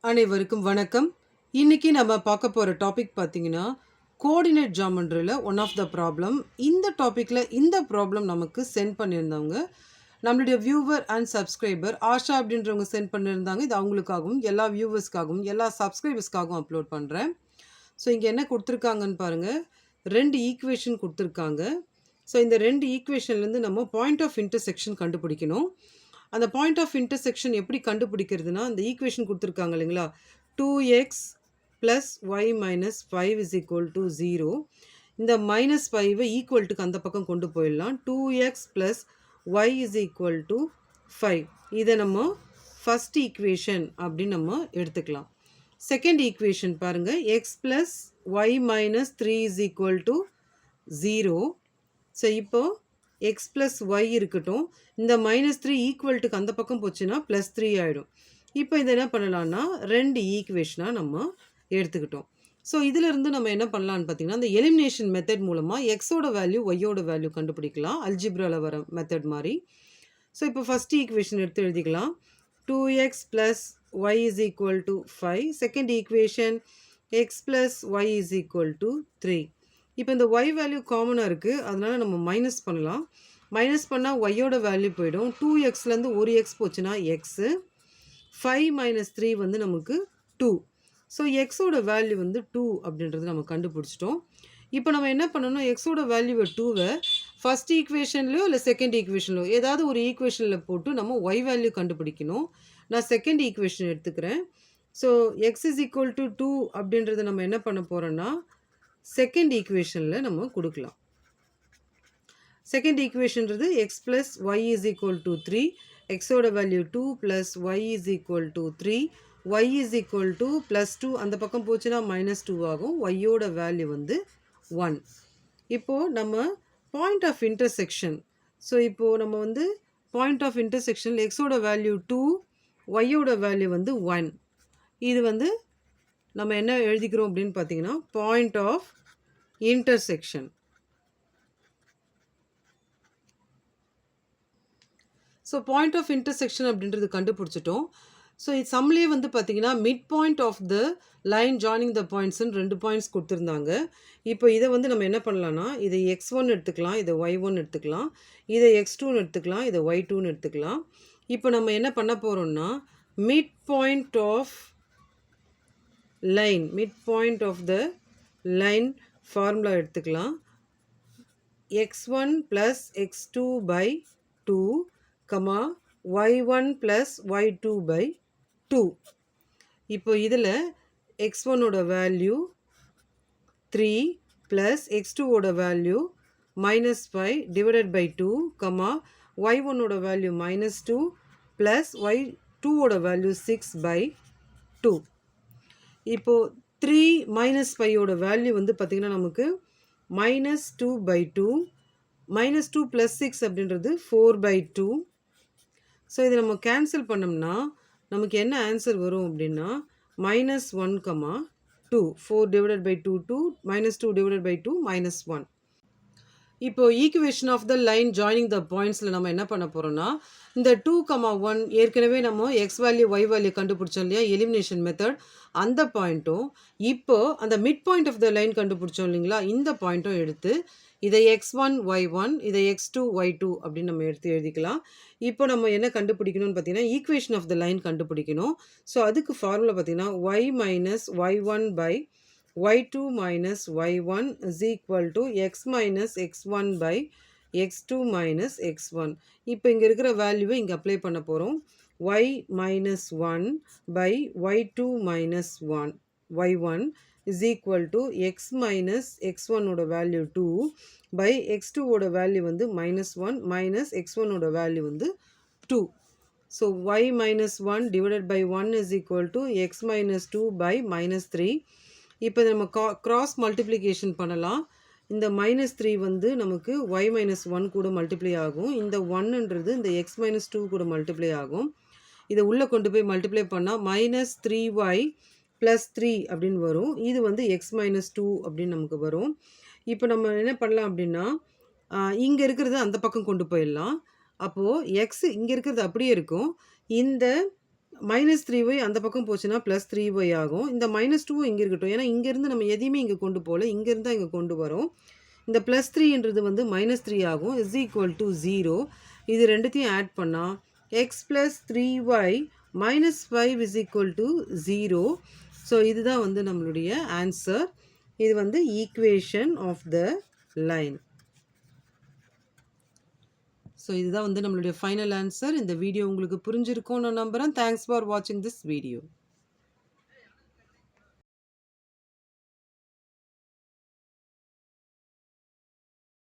அனைவருக்கும் வணக்கம். இன்னைக்கு நம்ம பார்க்க போற டாபிக் பார்த்தீங்கன்னா, கோஆர்டினேட் ஜியோமெட்ரில ஒன் ஆஃப் த ப்ராப்ளம். இந்த டாபிக்ல இந்த ப்ராப்ளம் நமக்கு சென்ட் பண்ணியிருந்தவங்க, நம்மளுடைய வியூவர் அண்ட் சப்ஸ்கிரைபர் ஆஷா அப்படின்றவங்க சென்ட் பண்ணியிருந்தாங்க. இது அவங்களுக்காகவும், எல்லா வியூவர்ஸ்க்காகவும், எல்லா சப்ஸ்கிரைபர்ஸ்க்காகவும் அப்லோட் பண்றேன். ஸோ இங்க என்ன குடுத்துருக்காங்கன்னு பாருங்க. 2 ஈக்குவேஷன் குடுத்துருக்காங்க. ஸோ இந்த 2 ஈக்குவேஷன்லேருந்து நம்ம பாயிண்ட் ஆஃப் இன்டர்செக்ஷன் கண்டுபிடிக்கணும். அந்த பாயிண்ட் ஆஃப் இன்டர்செக்ஷன் எப்படி கண்டுபிடிக்கிறதுனா, அந்த ஈக்குவேஷன் குடுத்துருக்காங்க இல்லைங்களா? 2x + y - 5 = 0. இந்த -5 ஈக்குவல்ட்டுக்கு அந்த பக்கம் கொண்டு போயிடலாம். 2x + y = 5. இதை நம்ம ஃபர்ஸ்ட் ஈக்குவேஷன் அப்படின்னு நம்ம எடுத்துக்கலாம். செகண்ட் ஈக்குவேஷன் பாருங்க. x + y - 3 = 0. ஸோ இப்போ x + y இருக்கட்டும். இந்த -3 ஈக்குவல்ட்டுக்கு அந்த பக்கம் போச்சுன்னா +3 ஆயிடும். இப்போ இதை என்ன பண்ணலாம்னா 2 ஈக்குவேஷனாக நம்ம எடுத்துக்கிட்டோம். ஸோ இதிலிருந்து நம்ம என்ன பண்ணலான்னு பார்த்தீங்கன்னா, இந்த எலிமினேஷன் மெத்தட் மூலமாக எக்ஸோட வேல்யூ ஒய்யோட வேல்யூ கண்டுபிடிக்கலாம். அல்ஜிப்ராவில் வர மெத்தட் மாதிரி. ஸோ இப்போ ஃபர்ஸ்ட் ஈக்குவேஷன் எடுத்து எழுதிக்கலாம். 2x + y = 5. Second equation x + y = 3. இப்போ இந்த y வேல்யூ காமனாக இருக்குது. அதனால நம்ம மைனஸ் பண்ணலாம். மைனஸ் பண்ணால் ஒய்யோட வேல்யூ போயிடும். 2xலேருந்து ஒரு எக்ஸ் போச்சுன்னா எக்ஸு. 5 - 3 வந்து நமக்கு 2. ஸோ எக்ஸோட வேல்யூ வந்து 2 அப்படின்றது நம்ம கண்டுபிடிச்சிட்டோம். இப்போ நம்ம என்ன பண்ணணும், எக்ஸோட வேல்யூவை 2வை ஃபஸ்ட் ஈக்குவேஷன்லையோ இல்லை செகண்ட் ஈக்குவேஷன்லையோ ஏதாவது ஒரு ஈக்குவேஷனில் போட்டு நம்ம ஒய் வேல்யூ கண்டுபிடிக்கணும். நான் செகண்ட் ஈக்குவேஷன் எடுத்துக்கிறேன். ஸோ எக்ஸ் = 2 அப்படின்றத நம்ம என்ன பண்ண போகிறோன்னா செகண்ட் ஈக்குவேஷனில் நம்ம கொடுக்கலாம். செகண்ட் ஈக்குவேஷன்றது x + y = 3. எக்ஸோட வேல்யூ 2 + y = 3. y +2 அந்த பக்கம் போச்சுன்னா -2 ஆகும். ஒய்யோட வேல்யூ வந்து 1. இப்போது நம்ம பாயிண்ட் ஆஃப் இன்டர்செக்ஷன். ஸோ இப்போது நம்ம வந்து பாயிண்ட் ஆஃப் இன்டர்செக்ஷனில் எக்ஸோட வேல்யூ 2, ஒய்யோட வேல்யூ வந்து 1. இது வந்து நம்ம என்ன எழுதிக்கிறோம் அப்படின்னு பார்த்தீங்கன்னா point of intersection. So point of intersection அப்படின்றது கண்டுபிடிச்சிட்டோம். ஸோ இது சம்லேயே வந்து பார்த்தீங்கன்னா mid point of the line joining the பாயிண்ட்ஸ்ன்னு 2 பாயிண்ட்ஸ் கொடுத்துருந்தாங்க. இப்போ இதை வந்து நம்ம என்ன பண்ணலான்னா, இதை x1 எடுத்துக்கலாம், இதை y1 எடுத்துக்கலாம், இதை x2ன்னு எடுத்துக்கலாம், இதை y2ன்னு எடுத்துக்கலாம். இப்போ நம்ம என்ன பண்ண போகிறோம்னா mid point of the line formula எடுத்துக்கலாம். x1 + x2/2, y1 + y2/2. இப்போ இதில் x1ஓட வேல்யூ 3 + x2ஓட வேல்யூ -5/2, y1ஓட வேல்யூ -2 + y2ஓட வேல்யூ 6/2. இப்போது 3 - 5ஓட வேல்யூ வந்து பார்த்திங்கன்னா நமக்கு -2/2, -2 + 6 அப்படின்றது 4/2. ஸோ இதை நம்ம கேன்சல் பண்ணோம்னா நமக்கு என்ன ஆன்சர் வரும் அப்படின்னா -1, 2. 4/2 2, -2/2 -1. இப்போ equation of the line joining the பாயிண்ட்ஸில் நம்ம என்ன பண்ண போகிறோம்னா, இந்த 2, 1 ஏற்கனவே நம்ம எக்ஸ் வேல்யூ ஒய் வேல்யூ கண்டுபிடிச்சோம் இல்லையா, எலிமினேஷன் மெத்தட். அந்த பாயிண்ட்டும் இப்போ அந்த mid point of the line கண்டுபிடிச்சோம் இல்லைங்களா, இந்த பாயிண்ட்டும் எடுத்து இதை x1 y1, இதை x2 y2 அப்படின்னு நம்ம எடுத்து எழுதிக்கலாம். இப்போ நம்ம என்ன கண்டுபிடிக்கணும்னு பார்த்தீங்கன்னா ஈக்குவேஷன் ஆஃப் த லைன் கண்டுபிடிக்கணும். ஸோ அதுக்கு ஃபார்முலா பார்த்தீங்கன்னா y - y1/y2 - y1 = x - x1/x2 - x1. இப்போ இங்கே இருக்கிற வேல்யூவை இங்கே அப்ளை பண்ண போகிறோம். y - 1/y2 - y1 = x - x1ஓட value 2/x2ஓட value வந்து -1 - x1ஓட வேல்யூ வந்து 2. So y - 1 / 1 = x - 2/-3. இப்போ நம்ம கிராஸ் மல்டிப்ளிகேஷன் பண்ணலாம். இந்த -3 வந்து நமக்கு y - 1 கூட மல்டிப்ளை ஆகும். இந்த 1ன்றது இந்த x - 2 கூட மல்டிப்ளை ஆகும். இதை உள்ளே கொண்டு போய் மல்டிப்ளை பண்ணால் -3y + 3 அப்படின்னு வரும். இது வந்து x - 2 அப்படின்னு நமக்கு வரும். இப்போ நம்ம என்ன பண்ணலாம் அப்படின்னா, இங்கே இருக்கிறது அந்த பக்கம் கொண்டு போயிடலாம். அப்போது எக்ஸ் இங்கே இருக்கிறது அப்படியே இருக்கும். இந்த -3y அந்த பக்கம் போச்சுன்னா +3y ஆகும். இந்த -2 இங்க இருக்கட்டும். ஏன்னா இங்கேருந்து நம்ம எதையுமே இங்க கொண்டு போல. இங்கேருந்து தான் இங்க கொண்டு வரோம். இந்த +3ன்றது வந்து -3 ஆகும். = 0. இது 2த்தையும் ஆட் பண்ணா x + 3y - 5 = 0. ஸோ இதுதான் வந்து நம்மளுடைய ஆன்சர். இது வந்து equation of the line. So இதுதான் வந்து நம்மளுடைய ஃபைனல் ஆன்சர். இந்த வீடியோ உங்களுக்கு புரிஞ்சிருக்கும்னு நான் நம்புறேன். தேங்க்ஸ் ஃபார் வாட்சிங் திஸ் வீடியோ.